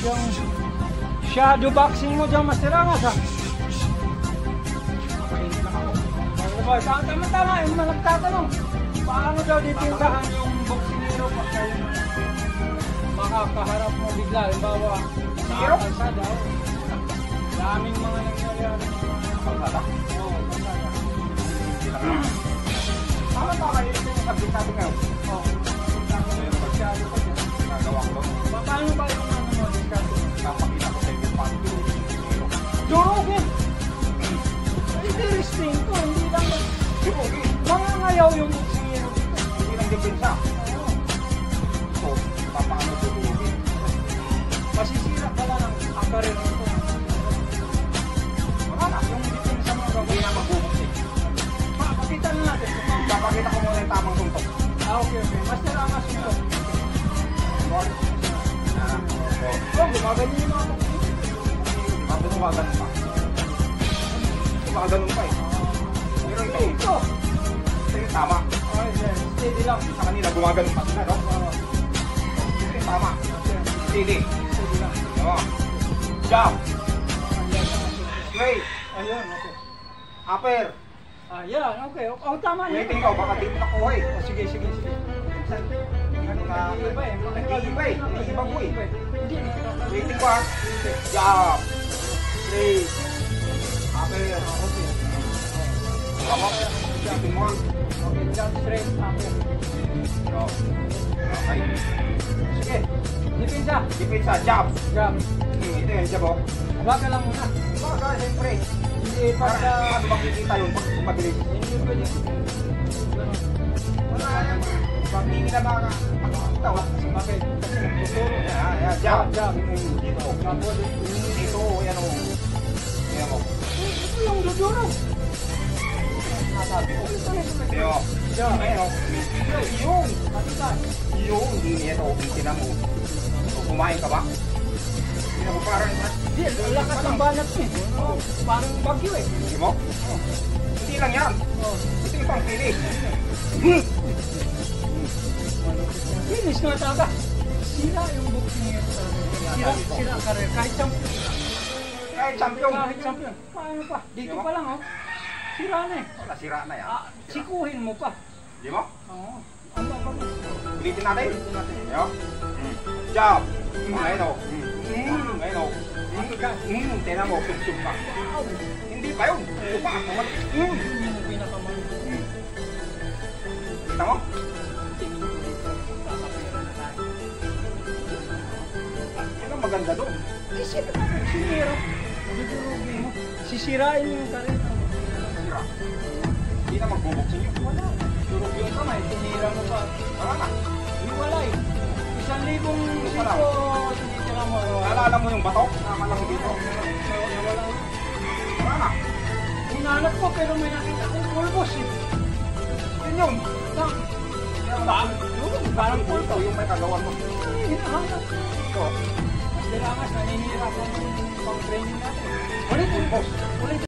yung shadow boxing mo dyan, Master Angas, ha? Tama-tama, yung mga nagtatanong, paano daw dipinsahan yung boxingero pagka yung makakaharap mo bigla, halimbawa, sa kalsada, daming mga nangyayari. Kalsada? Oo, kalsada. Tama ba kayo yung subject natin ngayon? Oo. Paano ba yung ano mo? Napakita ko sa inyo paano durugin! Hindi restrain ko, hindi lang durugin! mga ngayaw yung boxingero dito. Hindi lang depensa. So, paano durugin? Masisira pala ang karir nito. Wala, yung depensa mo hindi na magbubuksing. Pakita na natin. Papakita ko muna yung tamang suntok. Okay. Master Angas nito. Gumagaling yung mga boxing. Gumaganon pa. Gumaganon pa eh. Pero ito yung tama. Steady lang. Sa kanila gumaganon pa sila, no? Ito yung tama. Steady. Steady lang. Jump. Straight. Ayun, okay. Upper. Ayan, okay. Oh, tama na. Waiting ka, baka di mo nakuha eh. Sige. Ano na? Iba eh. Iba mo eh. Hindi. Waiting ka. Jump. Straight. Upper. Okay. Tama. Waiting mo. Okay, jump straight. Okay. Sige. Dipinsa. Dipinsa. Jump. Jump. Ito yung jab oh. Baga lang muna. Baga, siyempre. Hindi pagka... Paano makikita yun pag mabilis? Hindi pwede. Wala naman. Pag hindi na makakita, Bakit? Kasi tuturo. Jab. Jab. Dito. Dito, yan o. Yan o. Ito yung duduro. Nasabi ko. Ito. Jab. Ayan o. Yung. Katitan. Yung. Hindi ito. Itinan mo. Kumain ka ba? Itinan mo parang. Hindi, lakas ng banat mo eh. Parang bagyo eh. Hindi mo? Hindi lang yan. Ito yung pang finish. Finish na talaga. Sira yung boxing niya. Sira ang karir. Kahit champion. Kahit champion. Paano pa? Dito pa lang oh. Sira na eh. Wala, sira na yan. Sikuhin mo pa. Di mo? Oo. Ano ba? Ulitin natin. Yo. Jab. Ngayon o. Ngayon o. Tingnan mo, sub-sub pa. Hindi pa yun. Ito pa. Yun yung pinakamali. Kita mo? Tingin mo dito. Kakapira na tayo. Yan ang maganda doon. Isipin natin. Sinira. Dudurugin mo. Sisirain mo yung karir. Sira. Hindi na magbubuksin yun. Wala. Durug yung kamay. Sinira mo pa. Wala na. Hiwalay. 1,000 dito. Tinitira mo. Naalala mo yung bato? Nakalaki dito. Wala na. Hinanap ko pero may nakita kong pulbos eh. Yun yun. Parang pulto. Yung may kagawan mo. Hinahanap. Ito. Mas dilangas, naninira ko ng pang-training natin. Ulit.